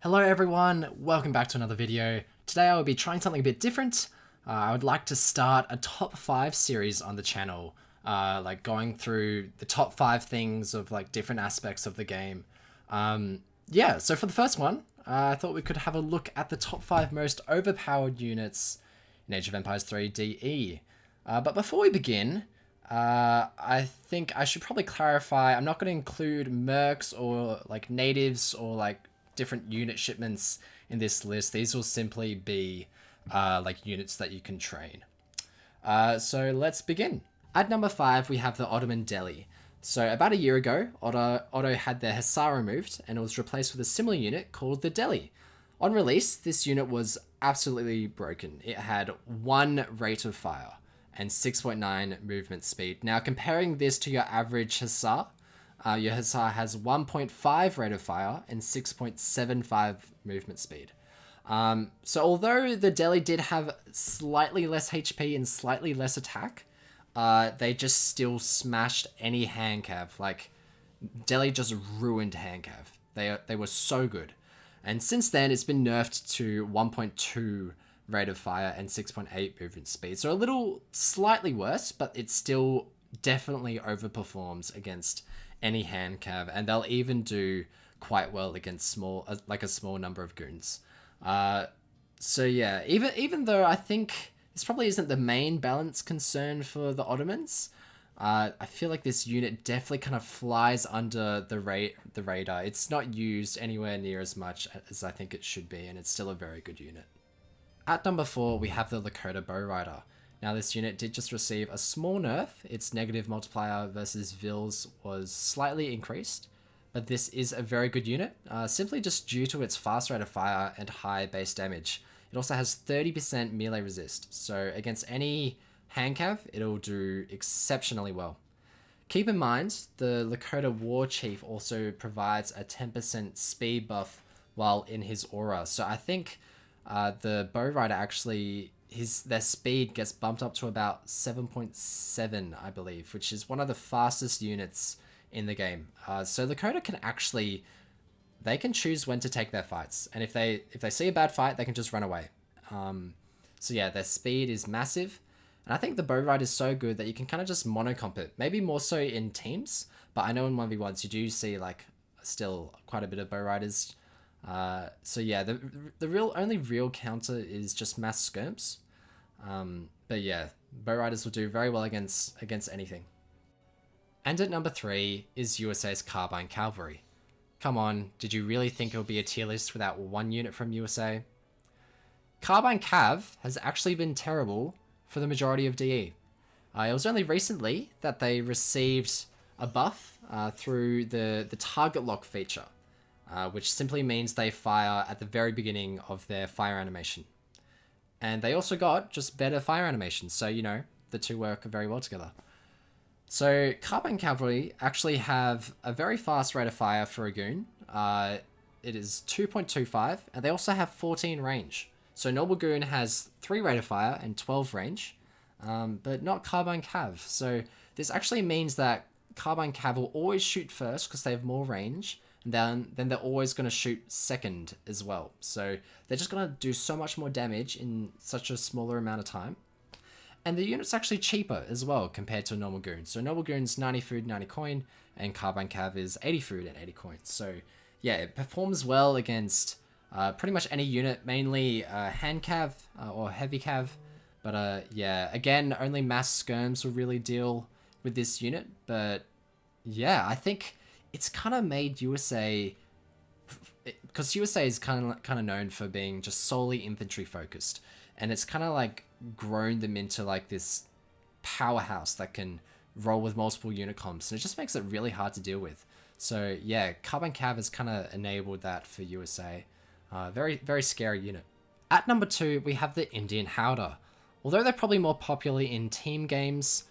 Hello everyone, welcome back to another video. Today I will be trying something a bit different. I would like to start a top 5 series on the channel, like going through the top 5 things of like different aspects of the game. Yeah, so for the first one, I thought we could have a look at the top 5 most overpowered units in Age of Empires 3 DE. But before we begin, I think I should probably clarify, I'm not going to include mercs or like natives or like different unit shipments in this list. These will simply be like units that you can train. So let's begin. At number 5, we have the Ottoman deli. So about a year ago, Otto had their hussar removed and it was replaced with a similar unit called the deli. On release, this unit was absolutely broken. It had 1 rate of fire and 6.9 movement speed. Now comparing this to your average hussar, your hussar has 1.5 rate of fire and 6.75 movement speed. So although the deli did have slightly less HP and slightly less attack, they just still smashed any hand cav. Like, deli just ruined hand cav. They were so good. And since then, it's been nerfed to 1.2 rate of fire and 6.8 movement speed. So a little slightly worse, but it still definitely overperforms against any hand cav, and they'll even do quite well against a small number of goons. So yeah, even though I think this probably isn't the main balance concern for the Ottomans, I feel like this unit definitely kind of flies under the radar. It's not used anywhere near as much as I think it should be, and it's still a very good unit. At number 4, we have the Lakota Bowrider. Now this unit did just receive a small nerf. Its negative multiplier versus Vils was slightly increased, but this is a very good unit, simply just due to its fast rate of fire and high base damage. It also has 30% melee resist, so against any hand cav, it'll do exceptionally well. Keep in mind, the Lakota War Chief also provides a 10% speed buff while in his aura, so I think the Bowrider actually, their speed gets bumped up to about 7.7, I believe, which is one of the fastest units in the game. So Lakota can actually, they can choose when to take their fights, and if they see a bad fight, they can just run away. So yeah, their speed is massive, and I think the Bowrider is so good that you can kind of just monocomp it, maybe more so in teams, but I know in 1v1s you do see like still quite a bit of Bowriders. So yeah, the only real counter is just mass skirms. But yeah, Bowriders will do very well against anything. And at number 3 is USA's Carbine Cavalry. Come on, did you really think it would be a tier list without one unit from USA? Carbine Cav has actually been terrible for the majority of DE. It was only recently that they received a buff through the target lock feature. Which simply means they fire at the very beginning of their fire animation. And they also got just better fire animations, so you know, the two work very well together. So Carbine Cavalry actually have a very fast rate of fire for a goon. It is 2.25, and they also have 14 range. So normal goon has 3 rate of fire and 12 range, but not Carbine Cav. So this actually means that Carbine Cav will always shoot first because they have more range, and then they're always going to shoot second as well. So they're just going to do so much more damage in such a smaller amount of time. And the unit's actually cheaper as well compared to a normal goon. So normal goon's 90 food, 90 coin, and Carbine Cav is 80 food and 80 coins. So yeah, it performs well against pretty much any unit, mainly hand cav or heavy cav. But yeah, again, only mass skirms will really deal with this unit. But yeah, I think it's kind of made USA, because USA is kind of known for being just solely infantry focused, and it's kind of like grown them into like this powerhouse that can roll with multiple unit comps, and it just makes it really hard to deal with. So yeah, Carbine Cav has kind of enabled that for USA. Very, very scary unit. At number 2, we have the Indian howdah. Although they're probably more popular in team games,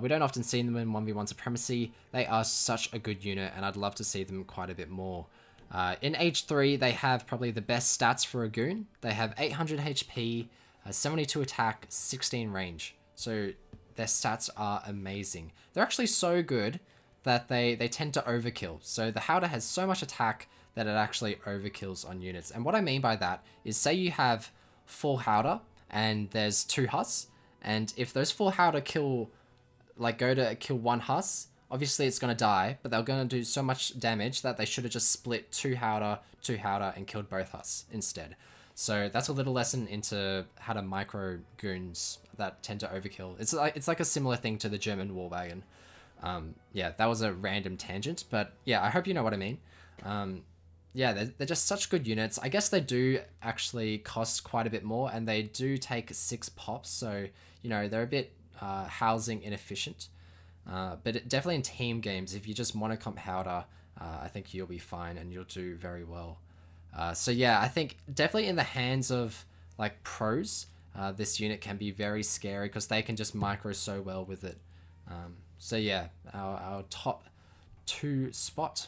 we don't often see them in 1v1 supremacy. They are such a good unit, and I'd love to see them quite a bit more. In Age 3, they have probably the best stats for a goon. They have 800 HP, 72 attack, 16 range. So their stats are amazing. They're actually so good that they tend to overkill. So the howdah has so much attack that it actually overkills on units. And what I mean by that is, say you have 4 howdah and there's 2 huss, and if those 4 howdah go to kill 1 huss, obviously it's going to die, but they're going to do so much damage that they should have just split 2 howdah, and killed both huss instead. So that's a little lesson into how to micro goons that tend to overkill. It's like a similar thing to the German war wagon. Yeah, that was a random tangent, but yeah, I hope you know what I mean. Yeah, they're just such good units. I guess they do actually cost quite a bit more, and they do take 6 pops, so, you know, they're a bit housing inefficient. But definitely in team games, if you just monocomp howdah, I think you'll be fine and you'll do very well. So yeah, I think definitely in the hands of like pros, this unit can be very scary because they can just micro so well with it. So yeah, our top 2 spot.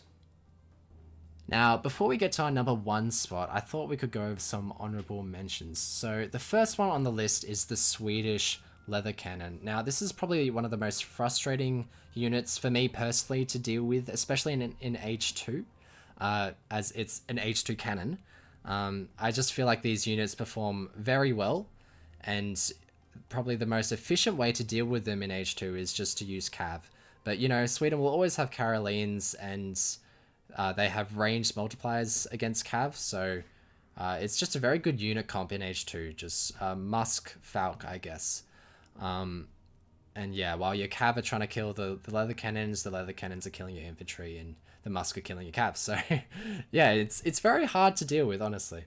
Now, before we get to our number 1 spot, I thought we could go over some honorable mentions. So the first one on the list is the Swedish leather cannon. Now, this is probably one of the most frustrating units for me personally to deal with, especially in H2. As it's an H2 cannon. I just feel like these units perform very well, and probably the most efficient way to deal with them in H2 is just to use cav. But, you know, Sweden will always have Karolines, and they have ranged multipliers against cav, so it's just a very good unit comp in H2, just Musk Falk, I guess. And yeah, while your cav are trying to kill the leather cannons are killing your infantry, and the musk are killing your cav. So yeah, it's very hard to deal with, honestly.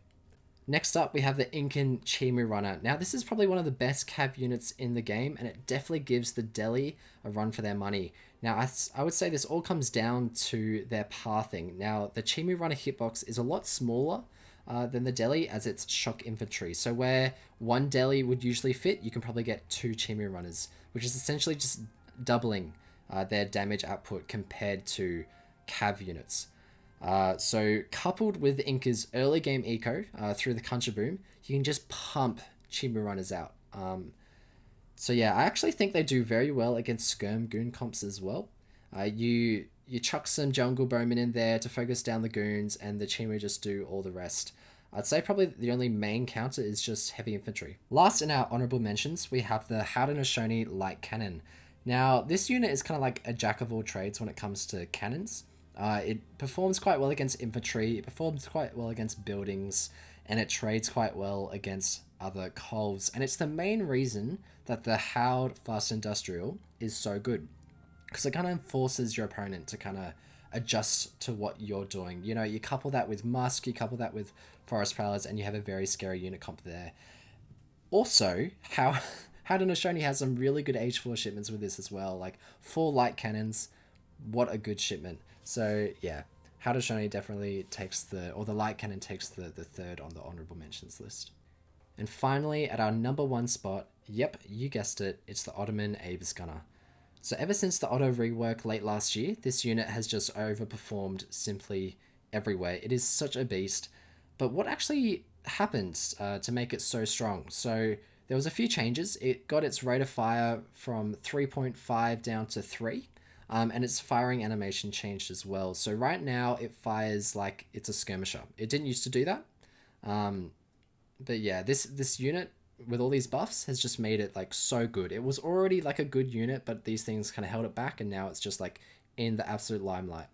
Next up, we have the Incan Chimu Runner. Now, this is probably one of the best cav units in the game, and it definitely gives the deli a run for their money. Now, I would say this all comes down to their pathing. Now, the Chimu Runner hitbox is a lot smaller than the deli, as it's shock infantry. So where 1 deli would usually fit, you can probably get 2 Chimu Runners, which is essentially just doubling their damage output compared to cav units. So coupled with Inca's early game eco through the Contra Boom, you can just pump Chimu Runners out. So yeah, I actually think they do very well against Skirm Goon comps as well. You chuck some Jungle Bowmen in there to focus down the goons, and the Chimu just do all the rest. I'd say probably the only main counter is just heavy infantry. Last in our honorable mentions, we have the Haudenosaunee Light Cannon. Now, this unit is kind of like a jack of all trades when it comes to cannons. It performs quite well against infantry, it performs quite well against buildings, and it trades quite well against other coals. And it's the main reason that the Haud Fast Industrial is so good, because it kind of forces your opponent to kind of adjust to what you're doing. You know, you couple that with Musk, you couple that with Forest Prowlers, and you have a very scary unit comp there. Also, Haudenosaunee has some really good H4 shipments with this as well, like 4 light cannons. What a good shipment. So yeah, Haudenosaunee definitely takes the light cannon takes the third on the honorable mentions list. And finally, at our number 1 spot, yep, you guessed it, it's the Ottoman Abe's Gunner. So ever since the Otto rework late last year, this unit has just overperformed simply everywhere. It is such a beast. But what actually happened to make it so strong? So there was a few changes. It got its rate of fire from 3.5 down to 3. And its firing animation changed as well. So right now it fires like it's a skirmisher. It didn't used to do that. But yeah, this unit with all these buffs has just made it like so good. It was already like a good unit, but these things kind of held it back, and now it's just like in the absolute limelight.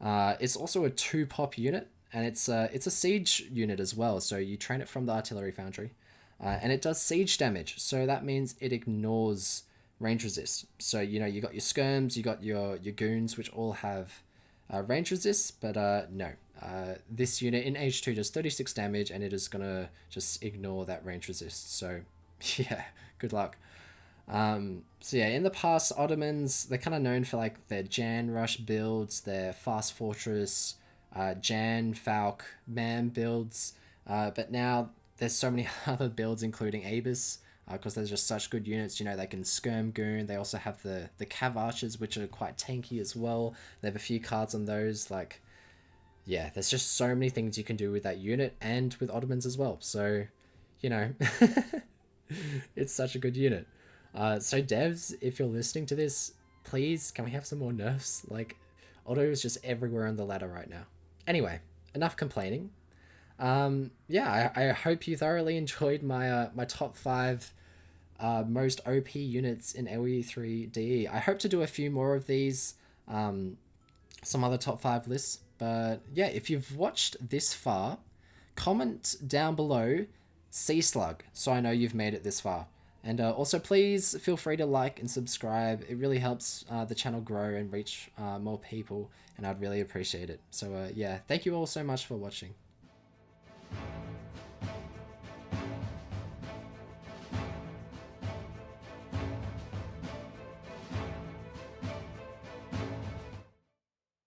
It's also a 2 pop unit, and it's a siege unit as well. So you train it from the artillery foundry, and it does siege damage. So that means it ignores range resist. So, you know, you got your skirms, you got your goons, which all have range resist, but no. This unit in H2 does 36 damage, and it is going to just ignore that range resist. So, yeah, good luck. So yeah, in the past, Ottomans, they're kind of known for like their Jan Rush builds, their Fast Fortress, Jan, Falk, Man builds, but now there's so many other builds, including Abus, because they're just such good units. You know, they can skirm goon. They also have the cav archers, which are quite tanky as well. They have a few cards on those. Like, yeah, there's just so many things you can do with that unit, and with Ottomans as well. So, you know, it's such a good unit. So devs, if you're listening to this, please, can we have some more nerfs? Like, Otto is just everywhere on the ladder right now. Anyway, enough complaining. Yeah, I hope you thoroughly enjoyed my my top 5 most OP units in AOE 3 DE. I hope to do a few more of these, some other top 5 lists. But yeah, if you've watched this far, comment down below Sea Slug so I know you've made it this far. And also, please feel free to like and subscribe. It really helps the channel grow and reach more people, and I'd really appreciate it. So yeah, thank you all so much for watching.